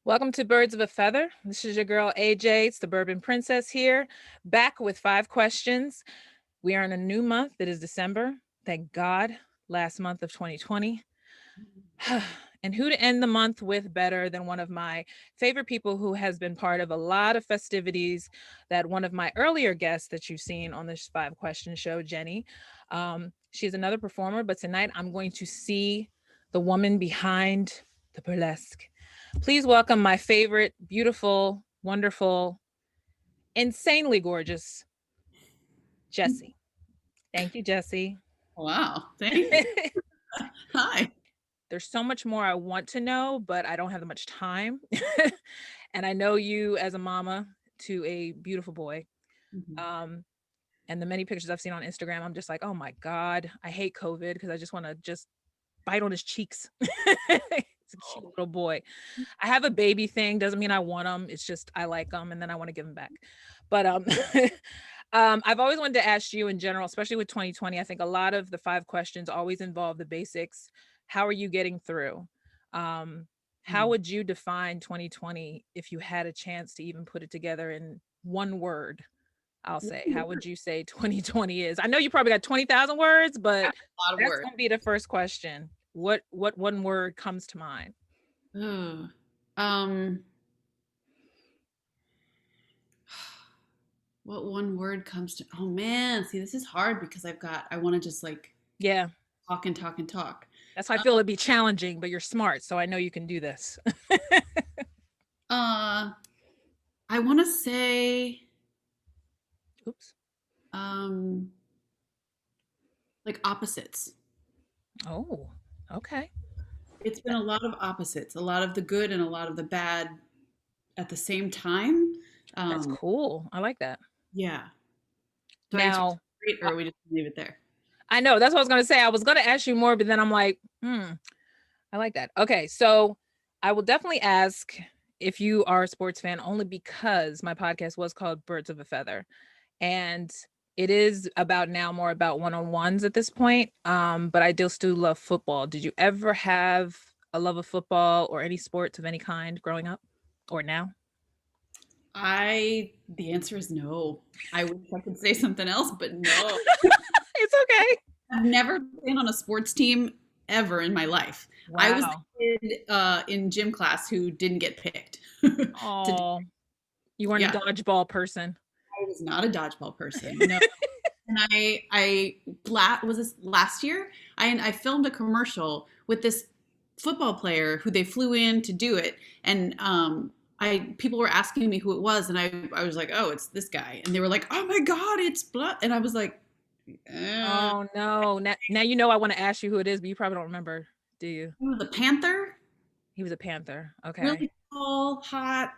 Welcome to Birds of a Feather. This is your girl AJ. It's the Bourbon Princess here, back with 5 questions. We are in a new month. It is December. Thank God. Last month of 2020. And who to end the month with better than one of my favorite people who has been part of a lot of festivities that one of my earlier guests that you've seen on this 5 question show, Jenny. She's another performer, but tonight I'm going to see the woman behind the burlesque. Please welcome my favorite, beautiful, wonderful, insanely gorgeous Jessy. Thank you, Jessy. Wow, thank you. Hi. There's so much more I want to know, but I don't have that much time. And I know you as a mama to a beautiful boy. Mhm. Um, and the many pictures I've seen on Instagram, I'm just like, oh my God, I hate COVID because I just want to just bite on his cheeks. It's a cute little boy. I have a baby thing, doesn't mean I want him. It's just I like him and then I want to give him back. But I've always wanted to ask you in general, especially with 2020. I think a lot of the 5 questions always involve the basics. How are you getting through? How Mm. would you define 2020 if you had a chance to even put it together in one word? I'll say. How would you say 2020 is? I know you probably got 20,000 words, but That's a lot of that's work. going to be the first question. What one word comes to mind? Ugh. Um, what one word comes to? Oh man, see, this is hard because I want to just like Yeah. talk and talk and talk. That's how I Uh, feel it'd be challenging, but you're smart, so I know you can do this. uh I want to say, Oops. um, like opposites. Oh, okay. It's been a lot of opposites, a lot of the good and a lot of the bad at the same time. That's Um, cool. I like that. yeah. Do I answer Now, straight I or we just leave it there? I know that's what I was gonna say. I was gonna ask you more, but then I'm like, I like that. Okay, so I will definitely ask if you are a sports fan, only because my podcast was called Birds of a Feather. And it is about now more about one-on-ones at this point. But I do still love football. Did you ever have a love of football or any sports of any kind growing up or now? The answer is no. I wish I could say something else, but no. It's okay. I've never been on a sports team ever in my life. I was Wow. the kid in gym class who didn't get picked. Oh, you weren't a Yeah, dodgeball person. I was not a dodgeball person. No. And was this last year? I filmed a commercial with this football player who they flew in to do it, and people were asking me who it was, and I was like, oh, it's this guy, and they were like, oh my god, it's blood, and I was like, eh. Oh no. Now you know I want to ask you who it is, but you probably don't remember, do you? He was a panther, He was a Panther. Okay. really tall, hot.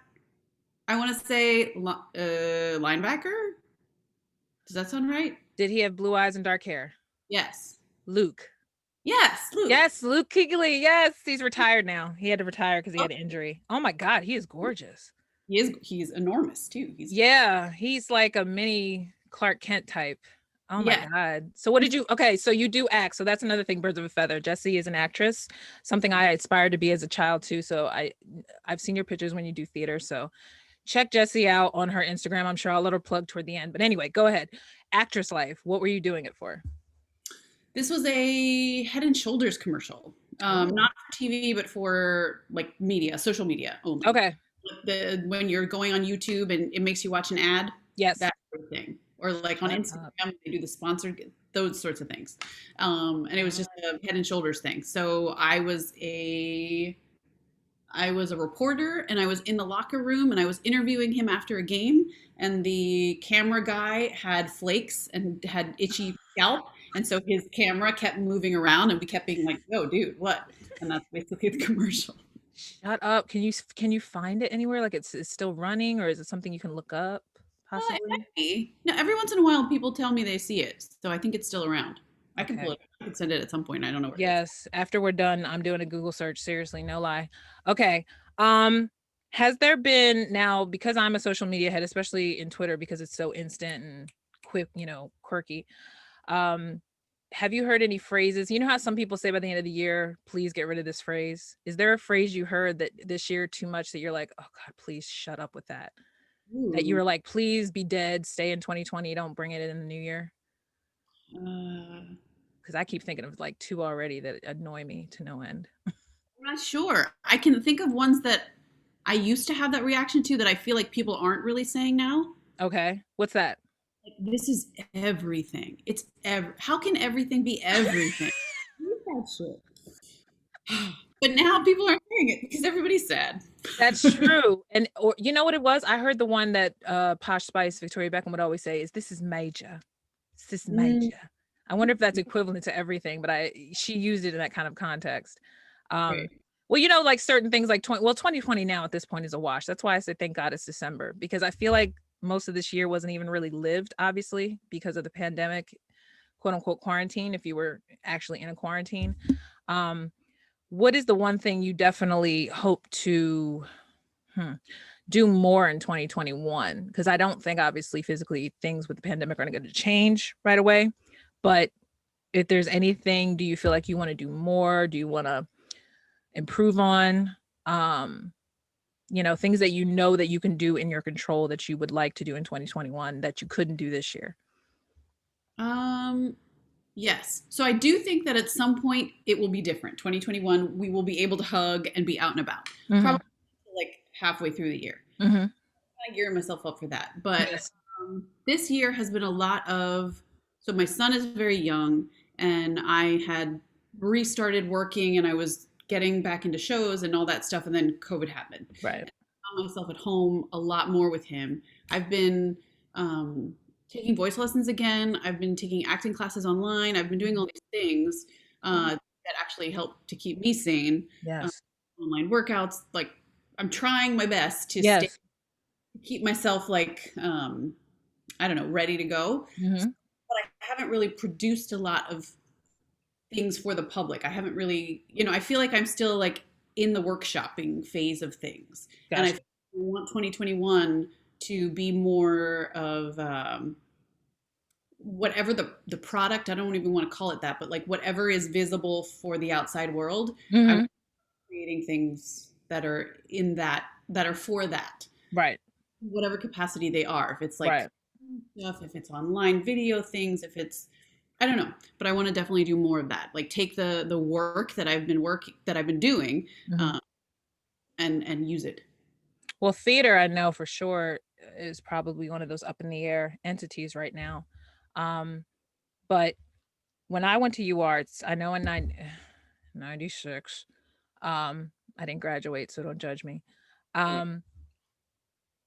I want to say linebacker. Does that sound right? Did he have blue eyes and dark hair? Yes. Luke. Yes, Luke. Yes, Luke Kuechly. Yes, he's retired now. He had to retire because he had an injury. Oh my God, he is gorgeous. He's enormous too. Yeah, he's like a mini Clark Kent type. Oh my Yeah. God. So what He's did you, okay, so you do act. So that's another thing, Birds of a Feather. Jessy is an actress, something I aspired to be as a child too. So I've seen your pictures when you do theater. So check Jessy out on her Instagram. I'm sure I'll let her plug toward the end. But anyway, go ahead. Actress life. What were you doing it for? This was a Head and Shoulders commercial, Oh, not for TV, but for like media, social media only. okay. When you're going on YouTube and it makes you watch an ad, Yes. that sort of thing, or like on Shut up. Instagram they do the sponsored, those sorts of things. And it was Uh, just a Head and Shoulders thing. So I was a reporter and I was in the locker room and I was interviewing him after a game, and the camera guy had flakes and had itchy scalp, and so his camera kept moving around and we kept being like, "Yo, dude, what?" And that's basically the commercial. Shut up. Can you find it anywhere? Like it's still running or is it something you can look up It might possibly? be. No, every once in a while people tell me they see it, so I think it's still around. I can pull Okay. it. I can send it at some point. I don't know where it is. Yes, after we're done, I'm doing a Google search, seriously, no lie. Okay. Um has there been now because I'm a social media head, especially in Twitter because it's so instant and quick, quirky. Um have you heard any phrases? You know how some people say by the end of the year, please get rid of this phrase? Is there a phrase you heard that this year too much that you're like, oh God, please shut up with that? That you Ooh. were like, please be dead, stay in 2020, don't bring it in the new year? I'm Because I keep thinking of like two already that annoy me to no end. not sure. I can think of ones that I used to have that reaction to that I feel like people aren't really saying now. Okay. What's that? Like, this is everything. How can everything be everything? What that shit? But now people aren't saying it because everybody's sad. That's true. And or you know what it was? I heard the one that Posh Spice, Victoria Beckham would always say is this is major. This is Mm, major. I wonder if that's equivalent to everything, but she used it in that kind of context. Um, right. well, you know, like certain things like 2020 now at this point is a wash. That's why I said thank God it's December, because I feel like most of this year wasn't even really lived, obviously, because of the pandemic, quote unquote quarantine, if you were actually in a quarantine. Um, what is the one thing you definitely hope to do more in 2021? Because I don't think obviously physically things with the pandemic are going to change right away. But if there's anything, do you feel like you want to do more? Do you want to improve on? Um, things that you know that you can do in your control that you would like to do in 2021 that you couldn't do this year. Um, yes. So I do think that at some point it will be different. 2021, we will be able to hug and be out and about. Mm-hmm. Probably like halfway through the year. Mm-hmm. I'm gearing myself up for that. But Yes. this year has been a lot of. So my son is very young, and I had restarted working, and I was getting back into shows and all that stuff, and then COVID happened. Right. I found myself at home a lot more with him. I've been taking voice lessons again. I've been taking acting classes online. I've been doing all these things that actually help to keep me sane. Uh, Yes. Online workouts. Like I'm trying my best to stay Yes. keep myself like I don't know, ready to go. Mm-hmm. But I haven't really produced a lot of things for the public. I haven't really, I feel like I'm still like in the workshopping phase of things. And I Gotcha. want 2021 to be more of whatever the product, I don't even want to call it that, but like whatever is visible for the outside world, I'm Mm-hmm. creating things that are in that are for that, Right. whatever capacity they are. If it's like Right. stuff, if it's online video things, if it's I don't know, but I want to definitely do more of that. Like take the work that I've been doing, Mm-hmm. uh, and use it. Well, theater, I know for sure is probably one of those up in the air entities right now. Um, but when I went to UArts, I know in 96, I didn't graduate, so don't judge me. Right. Um,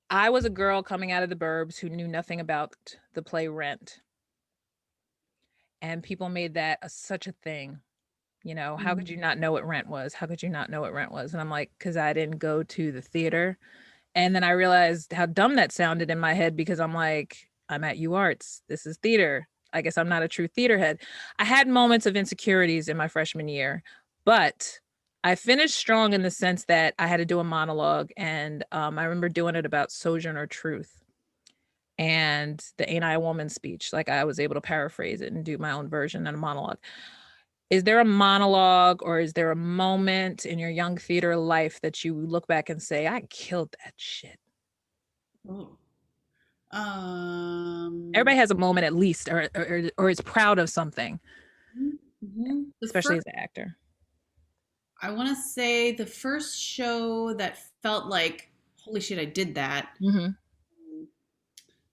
I was a girl coming out of the burbs who knew nothing about the play Rent, and people made that such a thing. How could Mhm. you not know what Rent was? How could you not know what Rent was? And I'm like, because I didn't go to the theater. And then I realized how dumb that sounded in my head because I'm like, I'm at UArts. This is theater. I guess I'm not a true theater head. I had moments of insecurities in my freshman year, but I finished strong in the sense that I had to do a monologue. And I remember doing it about Sojourner Truth and the Ain't I a Woman speech. Like I was able to paraphrase it and do my own version and a monologue. Is there a monologue or is there a moment in your young theater life that you look back and say, I killed that shit? Oh. Um, Everybody has a moment at least, or is proud of something, The especially first, as an actor. I want to say the first show that felt like, holy shit, I did that Mm-hmm.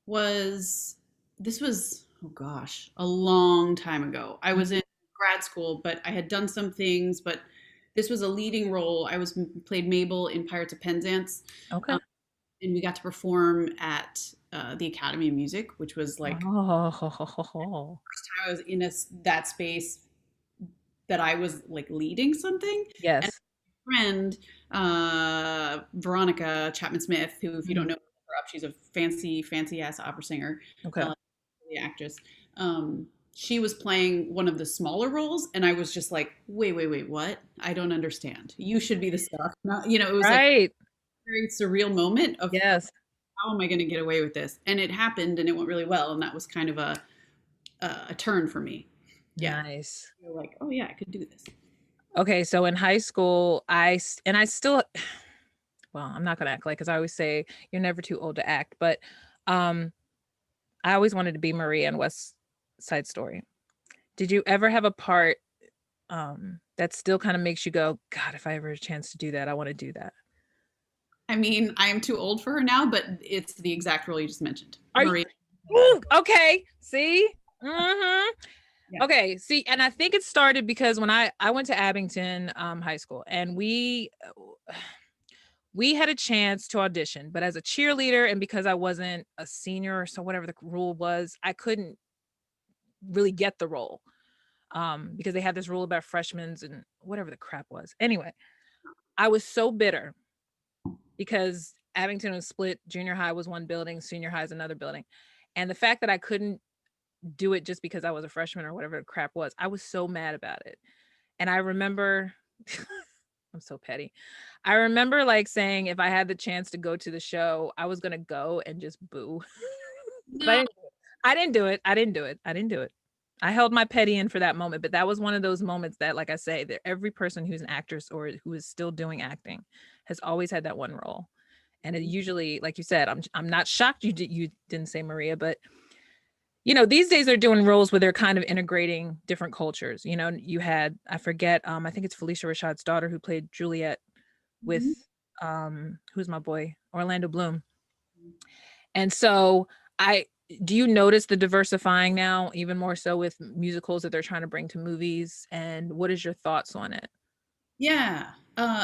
was, this was, oh gosh, a long time ago. I was in grad school, but I had done some things, but this was a leading role. I was played Mabel in Pirates of Penzance. Okay. And we got to perform at the Academy of Music, which was like Oh, first time I was in that space that I was like leading something. And yes. a friend, Veronica Chapman Smith, who, if you don't Mhm. know her up, she's a fancy ass opera singer, Okay. the actress. She was playing one of the smaller roles, and I was just like, wait, what? I don't understand. You should be the star. It was like a Right. very surreal moment of Yes. how am I going to get away with this? And it happened, and it went really well, and that was kind of a turn for me. Yeah. Nice. You're like, oh yeah, I could do this. Okay, so in high school, I still, well, I'm not gonna act like, because I always say you're never too old to act, but um, I always wanted to be Maria in West Side Story. Did you ever have a part that still kind of makes you go, God, if I ever have a chance to do that, I want to do that? I mean, I am too old for her now, but it's the exact role you just mentioned, Are you Marie. Ooh, okay? See, mm-hmm. Yeah. Okay, see, and I think it started because when I went to Abington High School, and we had a chance to audition, but as a cheerleader, and because I wasn't a senior, so whatever the rule was, I couldn't really get the role. Because they had this rule about freshmen and whatever the crap was. Anyway, I was so bitter because Abington was split. Junior high was one building, senior high is another building. And the fact that I couldn't do it just because I was a freshman or whatever the crap was, I was so mad about it. And I remember, I'm so petty. I remember like saying if I had the chance to go to the show, I was going to go and just boo. But No. I didn't do it. I didn't do it. I didn't do it. I held my petty in for that moment, but that was one of those moments that, like I say, that every person who's an actress or who is still doing acting has always had that one role. And it usually, like you said, I'm not shocked you didn't say Maria, but these days they're doing roles where they're kind of integrating different cultures. You had, I forget, I think it's Felicia Rashad's daughter who played Juliet with Mhm. who's my boy? Orlando Bloom. And so I do you notice the diversifying now, even more so with musicals that they're trying to bring to movies? And what is your thoughts on it? Yeah.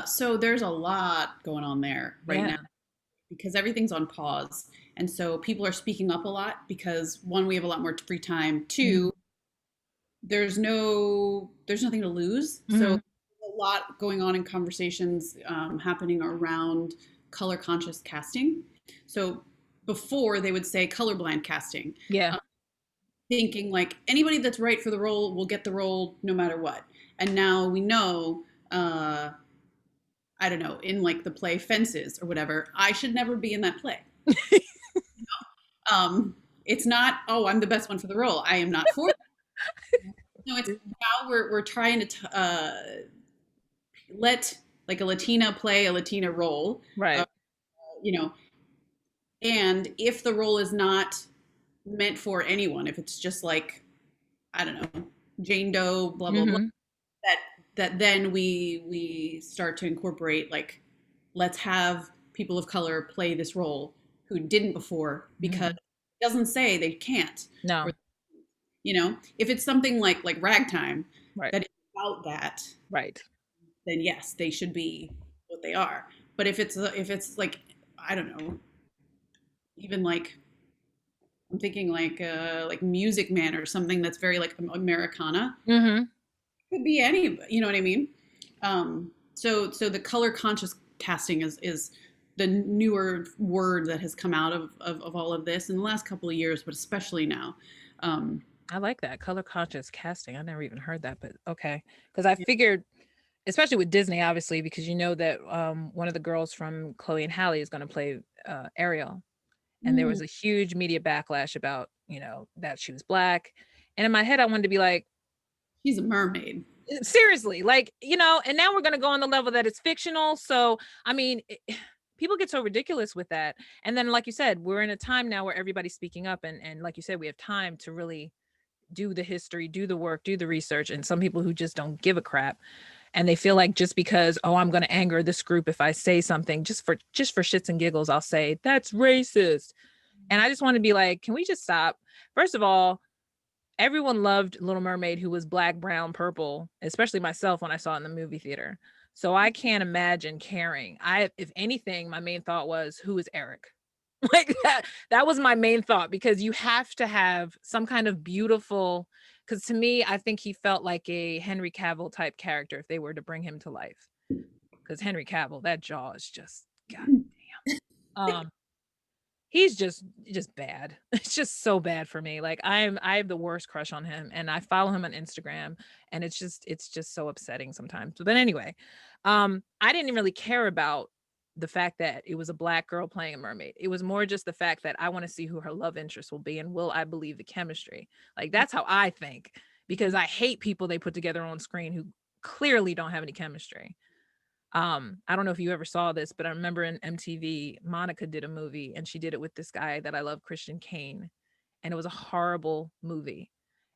So there's a lot going on there right Yeah. now because everything's on pause. And so people are speaking up a lot because one, we have a lot more free time. Mhm. Two, there's nothing to lose. So Mhm. a lot going on in conversations happening around color conscious casting. So before they would say colorblind casting, Yeah. um, thinking like anybody that's right for the role will get the role no matter what. And now we know, I don't know, in like the play Fences or whatever, I should never be in that play. It's not, oh, I'm the best one for the role. I am not for that. No, it's now we're trying to let like a Latina play a Latina role, uh, Right. you know, and if the role is not meant for anyone, if it's just like, I don't know, Jane Doe, blah, blah, blah, Mhm. that then we start to incorporate like let's have people of color play this role who didn't before because Mhm. it doesn't say they can't or No. if it's something like ragtime Right. that is about that, Right. then yes they should be what they are. But if it's like I don't know, even like I'm thinking like Music Man or something that's very like Americana, Mhm. could be any, you know what I mean? So the color conscious casting is the newer word that has come out of all of this in the last couple of years, but especially now. Um, I like that color conscious casting. I never even heard that, but okay. Because I yeah. figured, especially with Disney, obviously, because you know that one of the girls from Chloe and Halle is going to play Ariel, and there Mm, was a huge media backlash about that she was black, and in my head I wanted to be like, she's a mermaid. seriously, like, and now we're going to go on the level that it's fictional. So I mean, people get so ridiculous with that. And then, like you said, we're in a time now where everybody's speaking up, and like you said, we have time to really do the history, do the work, do the research. And some people who just don't give a crap, and they feel like just because, oh, I'm going to anger this group if I say something just for shits and giggles, I'll say that's racist. And I just want to be like, can we just stop? First of all, everyone loved Little Mermaid, who was black, brown, purple, especially myself when I saw it in the movie theater. So I can't imagine caring. If anything, my main thought was, who is Eric? Like that was my main thought, because you have to have some kind of beautiful, because to me, I think he felt like a Henry Cavill type character if they were to bring him to life. Because Henry Cavill, that jaw is just god. Um, he's just bad. It's just so bad for me. Like I have the worst crush on him, and I follow him on Instagram, and it's just so upsetting sometimes. But anyway, I didn't really care about the fact that it was a black girl playing a mermaid. It was more just the fact that I want to see who her love interest will be, and will I believe the chemistry. Like that's how I think, because I hate people they put together on screen who clearly don't have any chemistry. I don't know if you ever saw this, but I remember in MTV, Monica did a movie and she did it with this guy that I love, Christian Kane, and it was a horrible movie.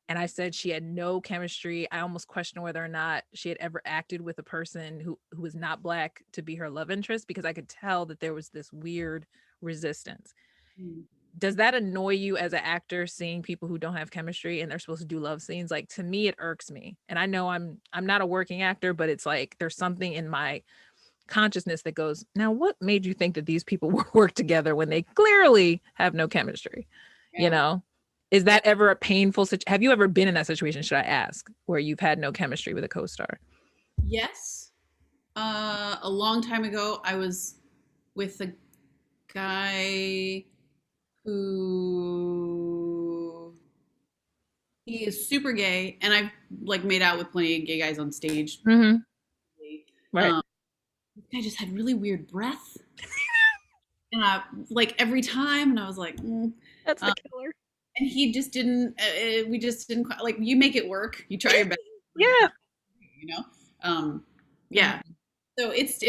And I said she had no chemistry. I almost questioned whether or not she had ever acted with a person who was not black to be her love interest, because I could tell that there was this weird resistance. Mm. Does that annoy you as an actor, seeing people who don't have chemistry and they're supposed to do love scenes? Like, to me, it irks me. And I know I'm not a working actor, but it's like there's something in my consciousness that goes, now what made you think that these people will work together when they clearly have no chemistry? You Yeah. know, is Yeah. that ever a painful have you ever been in that situation, should I ask, where you've had no chemistry with a co-star? Yes. A long time ago, I was with a guy who he is super gay, and I've like made out with plenty of gay guys on stage. Mm-hmm. Right. Um, this guy just had really weird breath, and I like every time, and I was like, That's the um, killer. and he just didn't. We just didn't like. You make it work. You try your best. Yeah. You know. Um, Mm. yeah. So it's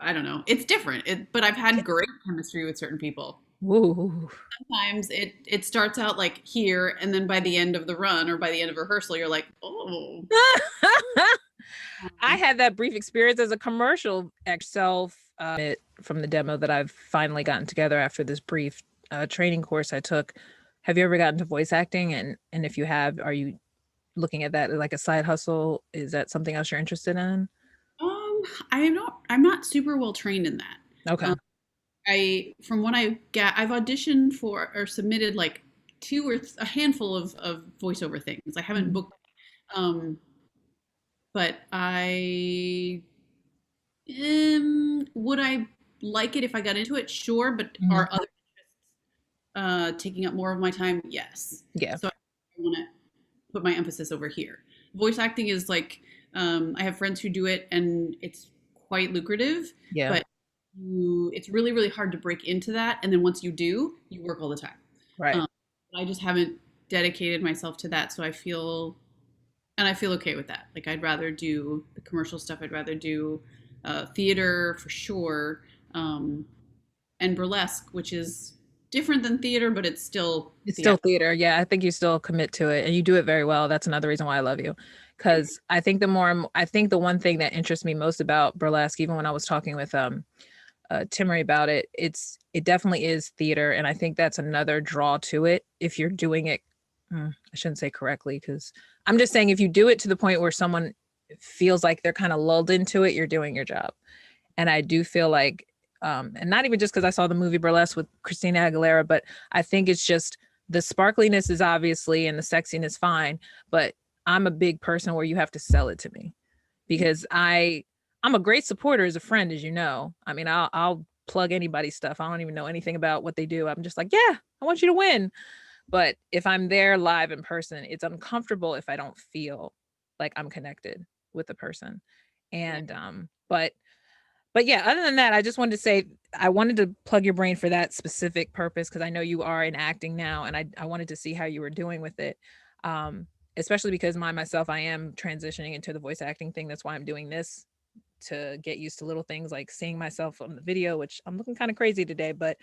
I don't know. It's different. But I've had great chemistry with certain people. Ooh. Sometimes it starts out like here, and then by the end of the run or by the end of rehearsal, you're like, oh. I Um, had that brief experience as a commercial self from the demo that I've finally gotten together after this brief training course I took. Have you ever gotten to voice acting? And if you have, are you looking at that like a side hustle? Is that something else you're interested in? I'm not super well trained in that. Okay. Um, I from what I get, I've auditioned for or submitted like two or a handful of voiceover things. I haven't Mhm. booked, um, but I would I like it if I got into it? Sure, but Mhm. are other taking up more of my time? Yes. Yeah. So I want to put my emphasis over here. Voice acting is like I have friends who do it, and it's quite lucrative, Yeah. but it's really really hard to break into that. And then once you do, you work all the time. Right. Um, I just haven't dedicated myself to that, so I feel okay with that. Like I'd rather do the commercial stuff. I'd rather do theater for sure, um, and burlesque, which is different than theater, but it's still It's still theater. theater. Yeah, I think you still commit to it and you do it very well. That's another reason why I love you. Because I think I think the one thing that interests me most about burlesque, even when I was talking with Timmery about it, it definitely is theater. And I think that's another draw to it if you're doing it. I shouldn't say correctly, because I'm just saying if you do it to the point where someone feels like they're kind of lulled into it, you're doing your job. And I do feel like, and not even just because I saw the movie Burlesque with Christina Aguilera, but I think it's just the sparkliness is obviously and the sexiness fine, but I'm a big person where you have to sell it to me, because I'm a great supporter as a friend, as you know. I mean, I'll plug anybody's stuff. I don't even know anything about what they do. I'm just like, yeah, I want you to win. But if I'm there live in person, it's uncomfortable if I don't feel like I'm connected with the person. Yeah. And but yeah, other than that, I just wanted to say I wanted to plug your brain for that specific purpose, because I know you are in acting now, and I wanted to see how you were doing with it. Um, Especially because myself, I am transitioning into the voice acting thing. That's why I'm doing this, to get used to little things like seeing myself on the video, which I'm looking kind of crazy today, but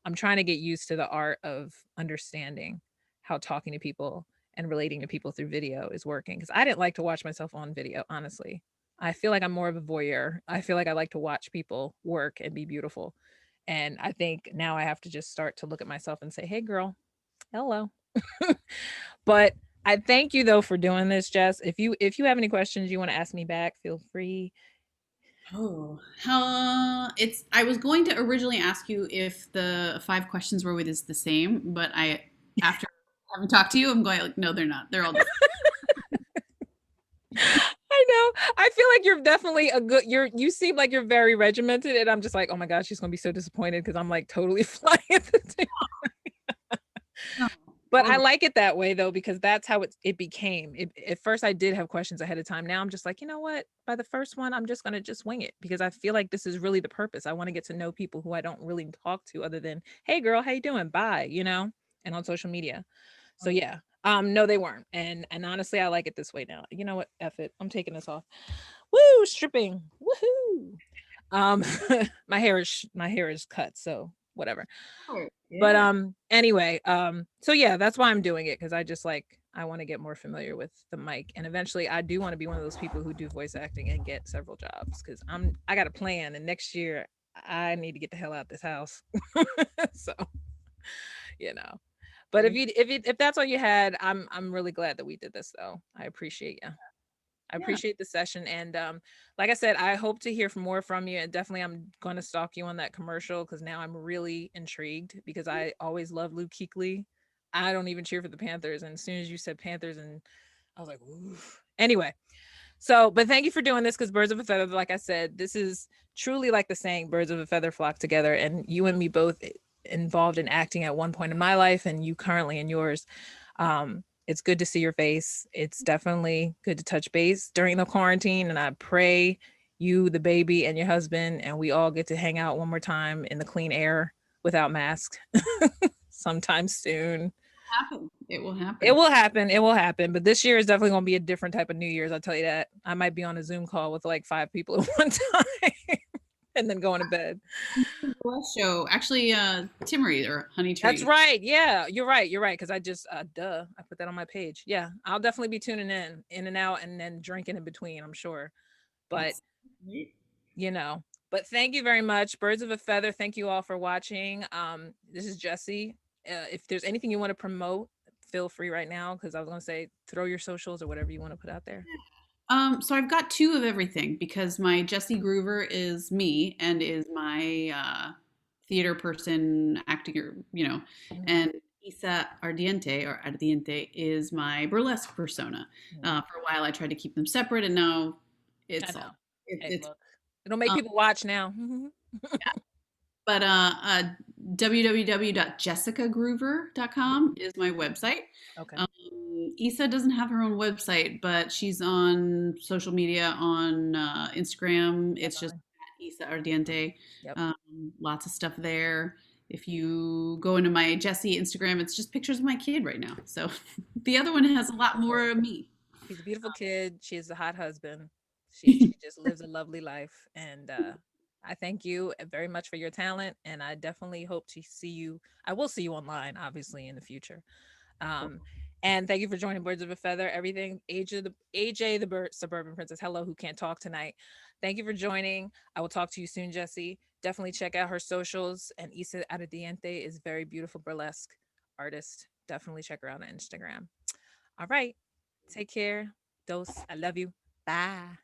I'm trying to get used to the art of understanding how talking to people and relating to people through video is working. Because I didn't like to watch myself on video, honestly. I feel like I'm more of a voyeur. I feel like I like to watch people work and be beautiful. And I think now I have to just start to look at myself and say, hey, girl, hello. But I thank you though for doing this, Jess. If you have any questions you want to ask me back, feel free. Oh, it's. I was going to originally ask you if the five questions were with is the same, but after having talked to you, I'm going like, no, they're not. They're all different. I know. I feel like you're definitely you seem like you're very regimented, and I'm just like, oh my gosh, she's gonna be so disappointed because I'm like totally flying at the table. No, But all I good. like it that way though, because that's how it became. At first I did have questions ahead of time. Now I'm just like, you know what? By the first one, I'm just gonna just wing it, because I feel like this is really the purpose. I want to get to know people who I don't really talk to other than, hey girl, how you doing? Bye, and on social media. So yeah, No, they weren't. And honestly, I like it this way now. You know what? F it. I'm taking this off. Woo, stripping. Woohoo. Um my hair is cut, so whatever. Oh, But yeah. anyway, so yeah, that's why I'm doing it, because I just like I want to get more familiar with the mic, and eventually I do want to be one of those people who do voice acting and get several jobs, because I got a plan, and next year I need to get the hell out this house. So, you know. But Very if that's all you had, I'm really glad that we did this though. I appreciate you. I yeah. appreciate the session. And like I said, I hope to hear from more from you. And definitely, I'm going to stalk you on that commercial, because now I'm really intrigued, because I always love Luke Kuechly. I don't even cheer for the Panthers. And as soon as you said Panthers, and I was like, oof. Anyway, so, but thank you for doing this, because birds of a feather, like I said, this is truly like the saying, birds of a feather flock together. And you and me both involved in acting at one point in my life, and you currently in yours. It's good to see your face. It's definitely good to touch base during the quarantine. And I pray you, the baby, and your husband, and we all get to hang out one more time in the clean air without masks sometime soon. Happen. It will It happen. will happen. It will happen. But this year is definitely going to be a different type of New Year's. I'll tell you that. I might be on a Zoom call with like 5 people at one time and then going to bed. Burlesque show. Actually, Timmery or Honey That's Tree. right. Yeah, you're right. You're right. Because I just, I put that on my page. Yeah, I'll definitely be tuning in and out, and then drinking in between, I'm sure. But, That's great. you know, but thank you very much. Birds of a feather. Thank you all for watching. This is Jessy. If there's anything you want to promote, feel free right now, because I was going to say throw your socials or whatever you want to put out there. So I've got two of everything because my Jesse Groover is me and is my theater person, acting, Mhm. and Isa Ardiente is my burlesque persona. Mhm. For a while, I tried to keep them separate, and now I it's know. all it, Hey, it's. look, it'll make Um, people watch now. but www.jessicagroover.com is my website. Okay. Um, Issa doesn't have her own website, but she's on social media on Instagram. It's just Definitely. Issa Ardiente. Yep. Lots of stuff there. If you go into my Jesse Instagram, it's just pictures of my kid right now. So the other one has a lot more of me. He's a beautiful kid. She has a hot husband. She just lives a lovely life, and I thank you very much for your talent. And I definitely hope to see you. I will see you online, obviously, in the future. Um, and thank you for joining Birds of a Feather. Everything AJ the bird suburban princess. Hello, who can't talk tonight. Thank you for joining. I will talk to you soon, Jesse. Definitely check out her socials. And Isa Adediente is very beautiful burlesque artist. Definitely check her out on Instagram. All right. Take care. Dose. I love you. Bye.